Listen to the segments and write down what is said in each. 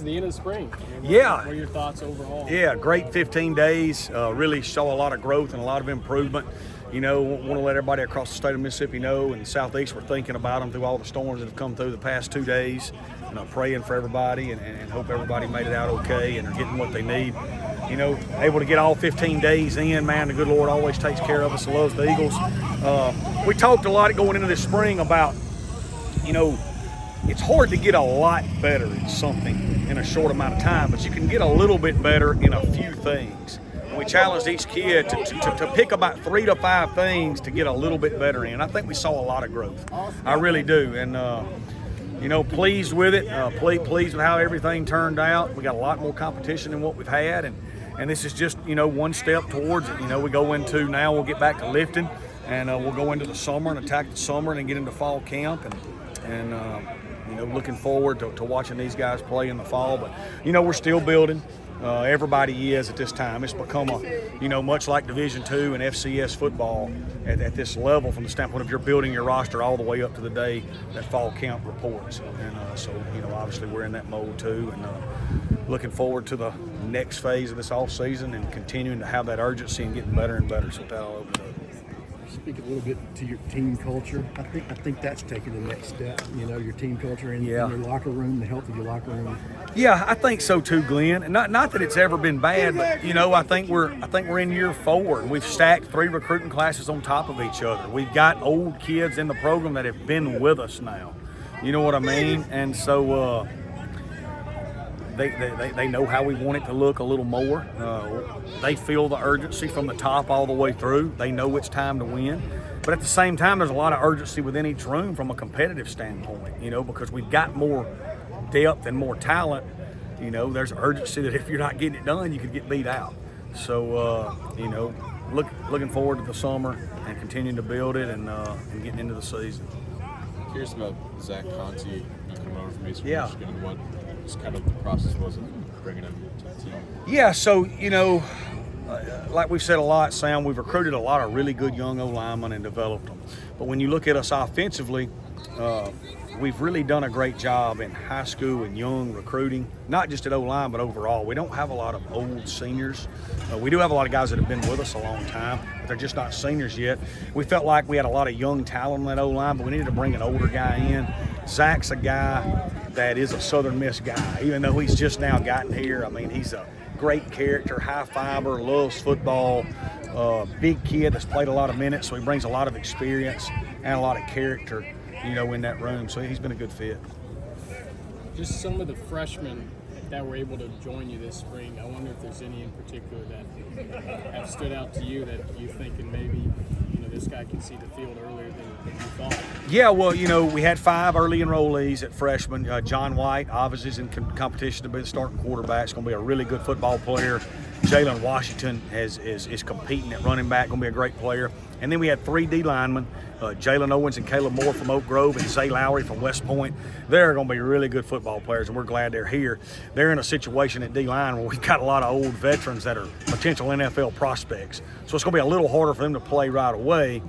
The end of the spring. Yeah. What are your thoughts overall? Yeah, great 15 days. Really saw a lot of growth and a lot of improvement. You know, want to let everybody across the state of Mississippi know, and the Southeast, we're thinking about them through all the storms that have come through the past 2 days. And I'm praying for everybody and hope everybody made it out okay and are getting what they need. You know, able to get all 15 days in, man, the good Lord always takes care of us and loves the Eagles. We talked a lot going into this spring about, you know, it's hard to get a lot better at something in a short amount of time, but you can get a little bit better in a few things. And we challenged each kid to pick about 3 to 5 things to get a little bit better in. I think we saw a lot of growth. I really do. And, you know, pleased with it, pleased with how everything turned out. We got a lot more competition than what we've had, and this is just, you know, one step towards it. You know, we go into now, we'll get back to lifting, and we'll go into the summer and attack the summer and get into fall camp, and you know, looking forward to watching these guys play in the fall. But, you know, we're still building. Everybody is at this time. It's become you know, much like Division II and FCS football at this level from the standpoint of you're building your roster all the way up to the day that fall camp reports. And so, you know, obviously we're in that mode too, and looking forward to the next phase of this off season and continuing to have that urgency and getting better and better. So that'll open up. Speak a little bit to your team culture. I think that's taking the next step. You know, your team culture in your locker room, the health of your locker room. Yeah, I think so too, Glenn. And not that it's ever been bad, but you know, I think we're in year 4, and we've stacked 3 recruiting classes on top of each other. We've got old kids in the program that have been with us now. You know what I mean? And so they know how we want it to look a little more. They feel the urgency from the top all the way through. They know it's time to win. But at the same time, there's a lot of urgency within each room from a competitive standpoint, you know, because we've got more depth and more talent. You know, there's urgency that if you're not getting it done, you could get beat out. So, you know, looking forward to the summer and continuing to build it and getting into the season. Curious about Zach Conti coming over from Eastern Yeah. Michigan and what kind of the process was of bringing him to the team. Yeah, so, you know, like we've said a lot, Sam, we've recruited a lot of really good young O-linemen and developed them. But when you look at us offensively, we've really done a great job in high school and young recruiting, not just at O-line, but overall. We don't have a lot of old seniors. We do have a lot of guys that have been with us a long time, but they're just not seniors yet. We felt like we had a lot of young talent on that O-line, but we needed to bring an older guy in. Zach's a guy that is a Southern Miss guy, even though he's just now gotten here. I mean, he's a great character, high fiber, loves football, big kid that's played a lot of minutes, so he brings a lot of experience and a lot of character, you know, in that room. So he's been a good fit. Just some of the freshmen that were able to join you this spring, I wonder if there's any in particular that have stood out to you that you think and maybe, you know, this guy can see the field earlier than you thought. Yeah, well, you know, we had 5 early enrollees at freshman. John White, obviously, is in competition to be the starting quarterback. He's going to be a really good football player. Jalen Washington is competing at running back, going to be a great player. And then we had 3 D linemen, Jalen Owens and Caleb Moore from Oak Grove and Zay Lowry from West Point. They're going to be really good football players, and we're glad they're here. They're in a situation at D-line where we've got a lot of old veterans that are potential NFL prospects. So it's going to be a little harder for them to play right away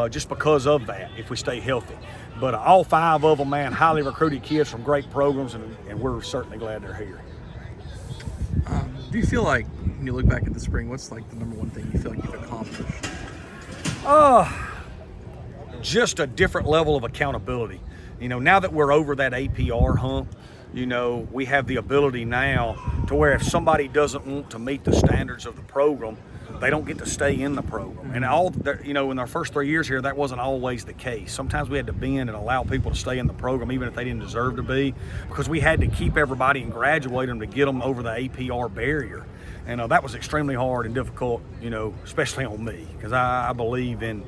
just because of that, if we stay healthy. But all 5 of them, man, highly recruited kids from great programs, and we're certainly glad they're here. Do you feel like, when you look back at the spring, what's like the number one thing you feel like you've accomplished? Just a different level of accountability. You know, now that we're over that APR hump, you know, we have the ability now to where if somebody doesn't want to meet the standards of the program, they don't get to stay in the program. And you know, in our first 3 years here, that wasn't always the case. Sometimes we had to bend and allow people to stay in the program, even if they didn't deserve to be, because we had to keep everybody and graduate them to get them over the APR barrier. And that was extremely hard and difficult, you know, especially on me, because I believe in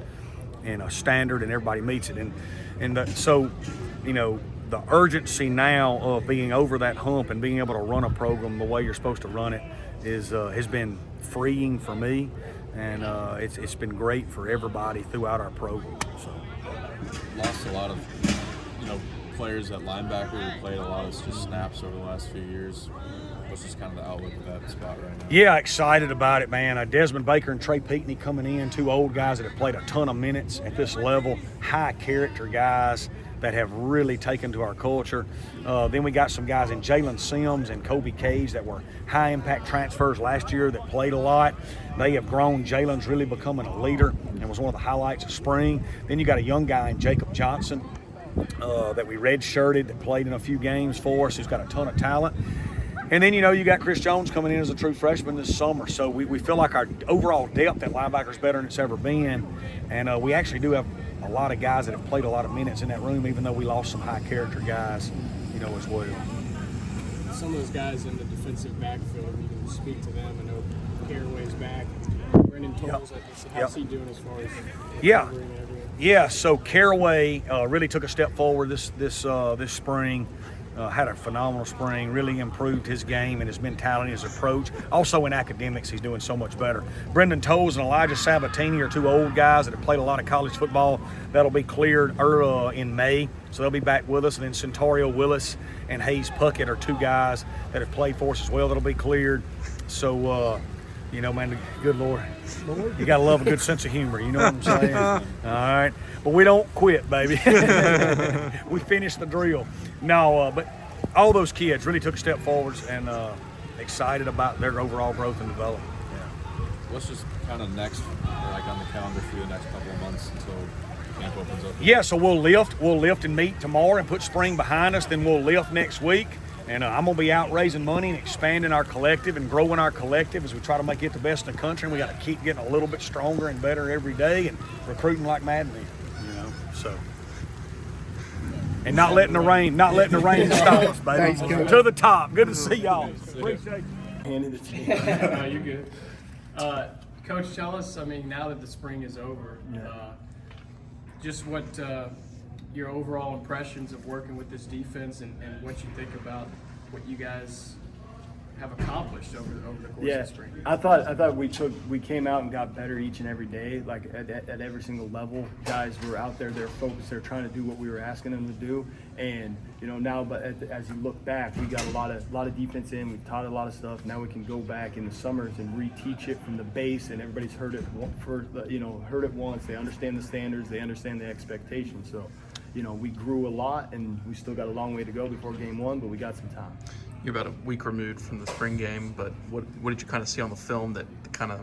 a standard and everybody meets it. So, you know, the urgency now of being over that hump and being able to run a program the way you're supposed to run it has been freeing for me, and it's been great for everybody throughout our program. So, lost a lot of, you know, players at linebacker who played a lot of just snaps over the last few years. What's just kind of the outlook of that spot right now? Yeah, excited about it, man. Desmond Baker and Trey Peatney coming in, 2 old guys that have played a ton of minutes at this level, high character guys that have really taken to our culture. Then we got some guys in Jalen Sims and Kobe Cage that were high-impact transfers last year that played a lot. They have grown. Jalen's really becoming a leader and was one of the highlights of spring. Then you got a young guy in Jacob Johnson that we redshirted that played in a few games for us, who's got a ton of talent. And then, you got Chris Jones coming in as a true freshman this summer. So we feel like our overall depth at linebacker is better than it's ever been. And we actually do have a lot of guys that have played a lot of minutes in that room, even though we lost some high-character guys, as well. Some of those guys in the defensive backfield, you can speak to them. I know Caraway's back. Brendan Tolles, how's he doing as far as recovering and everything? Yeah, so Caraway really took a step forward this spring. Had a phenomenal spring, really improved his game and his mentality, his approach. Also in academics, he's doing so much better. Brendan Tolles and Elijah Sabatini are two old guys that have played a lot of college football. That'll be cleared in May, so they'll be back with us. And then Centaurio Willis and Hayes Puckett are two guys that have played for us as well that'll be cleared. So, man, good Lord, you got to love a good sense of humor, you know what I'm saying? All right, but we don't quit, baby. We finish the drill. No, but all those kids really took a step forwards and excited about their overall growth and development. Yeah. What's just kind of next, on the calendar for the next couple of months until camp opens up? Yeah, so we'll lift and meet tomorrow and put spring behind us. Then we'll lift next week. And I'm going to be out raising money and expanding our collective and growing our collective as we try to make it the best in the country. And we got to keep getting a little bit stronger and better every day and recruiting like madmen, so. And not letting the rain stop us, baby. Thanks, to the top. Good to see y'all. Appreciate you. Handed it to you. No, you're good. Coach, tell us, now that the spring is over, just what your overall impressions of working with this defense and what you think about what you guys have accomplished over the course of the spring. I thought we came out and got better each and every day, like at every single level. Guys were out there, they're focused, they're trying to do what we were asking them to do. And now, but as you look back, we got a lot of defense in. We taught a lot of stuff. Now we can go back in the summers and reteach it from the base, and everybody's heard it heard it once. They understand the standards, they understand the expectations. So, we grew a lot, and we still got a long way to go before game one, but we got some time. You're about a week removed from the spring game, but what did you kind of see on the film that kind of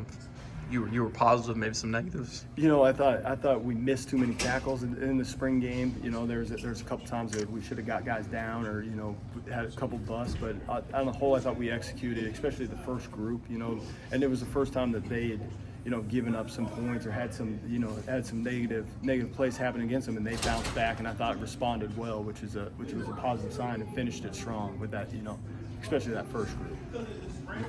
you were positive, maybe some negatives? I thought we missed too many tackles in the spring game. There's a couple times that we should have got guys down or had a couple busts, but on the whole, I thought we executed, especially the first group. And it was the first time that they had given up some points or had some negative plays happen against them, and they bounced back, and I thought responded well, which was a positive sign, and finished it strong with that, especially that first group.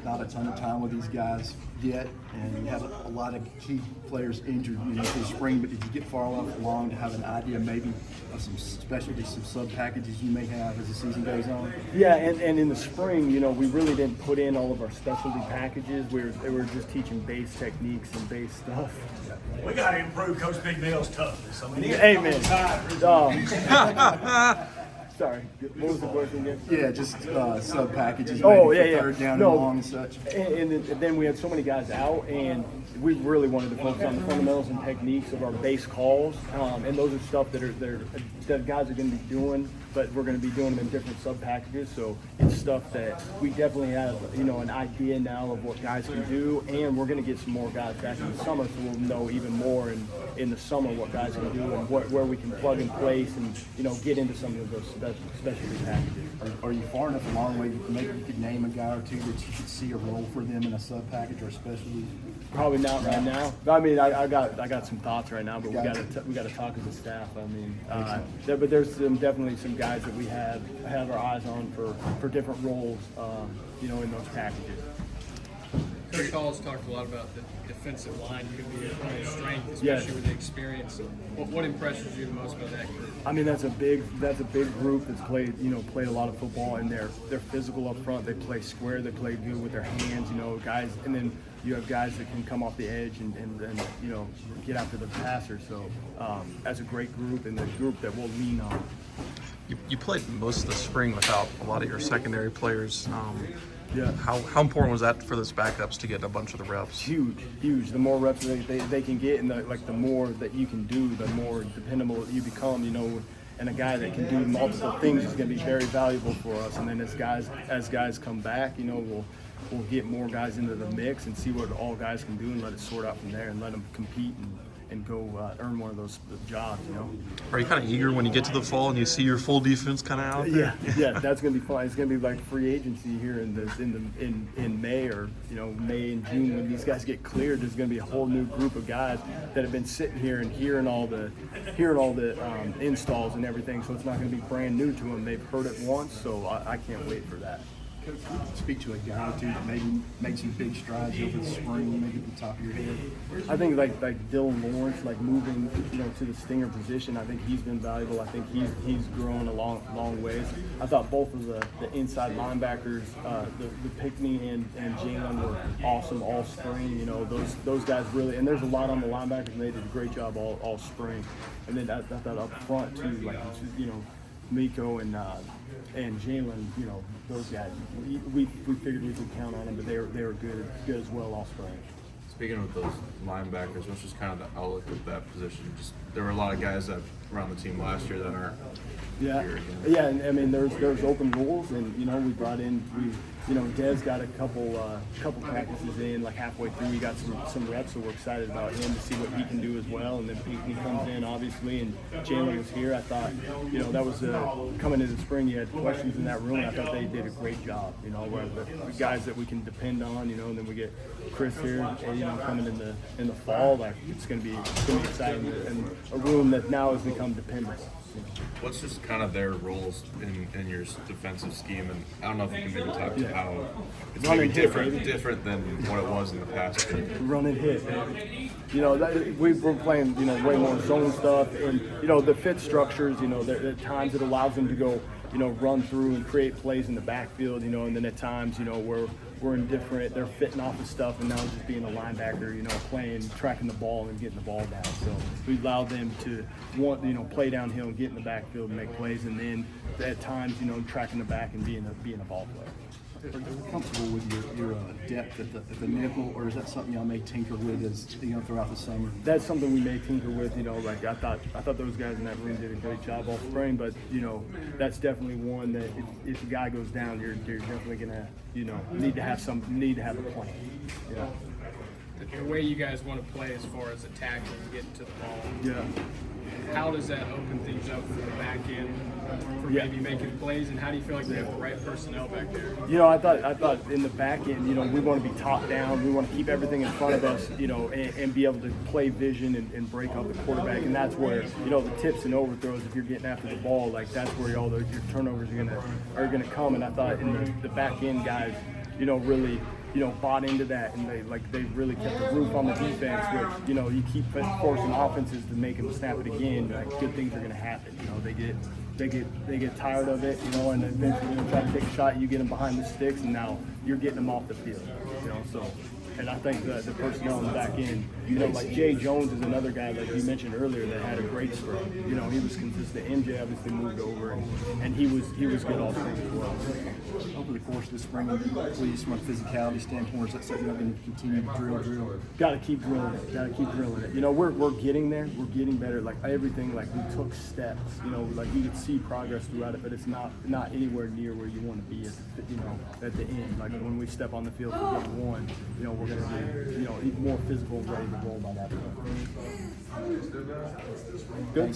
Not a ton of time with these guys yet, and you have a lot of key players injured, through the spring. But did you get far enough along to have an idea maybe of some specialties, some sub packages you may have as the season goes on? Yeah, and in the spring, we really didn't put in all of our specialty packages. We were just teaching base techniques and base stuff. We got to improve Coach Bignell's toughness. Hey, man. Sorry, what was the question again? Yeah, just sub packages. Third down and long and such. And then we had so many guys out, and we really wanted to focus on the fundamentals and techniques of our base calls, and those are stuff that guys are going to be doing, but we're going to be doing them in different sub packages. So it's stuff that we definitely have, an idea now of what guys can do, and we're going to get some more guys back in the summer, so we'll know even more in the summer what guys can do and where we can plug and place and get into some of those specialty packages. Are you far enough along where maybe you could name a guy or two that you could see a role for them in a sub package or a specialty? Probably not right now. I got some thoughts right now, but we got to talk as a staff. But there's definitely some guys that we have our eyes on for different roles, in those packages. Coach Hall's talked a lot about the defensive line could be a point of strength, especially with the experience. What impresses you the most about that group? That's a big group that's played a lot of football, and they're physical up front. They play square. They play good with their hands. Guys, and then you have guys that can come off the edge and get after the passer. So that's a great group, and the group that we'll lean on. You played most of the spring without a lot of your secondary players. Yeah. How important was that for those backups to get a bunch of the reps? Huge. The more reps they can get, and the more that you can do, the more dependable you become. and a guy that can do multiple things is going to be very valuable for us. And then as guys come back, we'll get more guys into the mix and see what all guys can do and let it sort out from there and let them compete and go earn one of those jobs, Are you kind of eager when you get to the fall and you see your full defense kind of out there? Yeah, that's gonna be fun. It's gonna be like free agency here in May or May and June when these guys get cleared. There's gonna be a whole new group of guys that have been sitting here and hearing all the installs and everything. So it's not gonna be brand new to them. They've heard it once, so I can't wait for that. Coach, can you speak to a guy or two that maybe made some big strides over the spring, maybe at the top of your head? I think like Dylan Lawrence, like moving to the stinger position. I think he's been valuable. I think he's grown a long ways. I thought both of the inside linebackers, the Pickney and Jalen were awesome all spring. Those guys really, and there's a lot on the linebackers, and they did a great job all spring. And then I thought up front too, like Miko and Jalen, those guys. We figured we could count on them, but they were good as well all spring. Speaking of those linebackers, what's just kind of the outlook of that position? Just there were a lot of guys that were on the team last year that aren't here again. Yeah, and I mean there's open rules, and we brought in Des got a couple practices in, like halfway through. He got some reps, so we're excited about him to see what he can do as well. And then Pinckney comes in, obviously, and Jalen was here. I thought, that was coming into the spring. You had questions in that room, and I thought they did a great job. We're the guys that we can depend on. And then we get Chris here, coming in the fall. Like it's gonna be exciting, and a room that now has become dependable. What's just kind of their roles in your defensive scheme? And I don't know if you can maybe talk to how it's Run maybe and hit, different than what it was in the past. Run and hit. We're playing, way more zone stuff, and the fit structures. There are times it allows them to go, run through and create plays in the backfield. And then at times, we're indifferent. They're fitting off of stuff, and now just being a linebacker, playing, tracking the ball and getting the ball down. So we allow them to play downhill and get in the backfield and make plays, and then at times, tracking the back and being a ball player. Are you comfortable with your depth at the nickel, or is that something y'all may tinker with as throughout the summer? That's something we may tinker with. Like I thought those guys in that room did a great job all spring, but that's definitely one that if a guy goes down, you're definitely gonna need to have a plan. The way you guys want to play as far as attacking and getting to the ball. Yeah. How does that open things up for the back end for maybe making plays, and how do you feel like they have the right personnel back there? I thought in the back end, we want to be top down. We want to keep everything in front of us, and be able to play vision and break up the quarterback. And that's where, the tips and overthrows, if you're getting after the ball, like that's where all your turnovers are gonna come. And I thought in the back end guys, really, bought into that, and they really kept the roof on the defense. Which you keep forcing offenses to make them snap it again. Like good things are going to happen. They get tired of it. And eventually try to take a shot. You get them behind the sticks, and now you're getting them off the field. So. And I think the personnel in the back end, like Jay Jones is another guy, like you mentioned earlier, that had a great spring. He was consistent. MJ obviously moved over, and he was good all spring as well. Over the course of the spring, please, from a physicality standpoint, is that something you're going to continue to drill? Got to keep drilling it. Got to keep drilling it. We're getting there. We're getting better. Like everything, like we took steps. Like you could see progress throughout it, but it's not anywhere near where you want to be at the end. Like when we step on the field for game one, we're going to be more physical, ready to roll by that point. Good.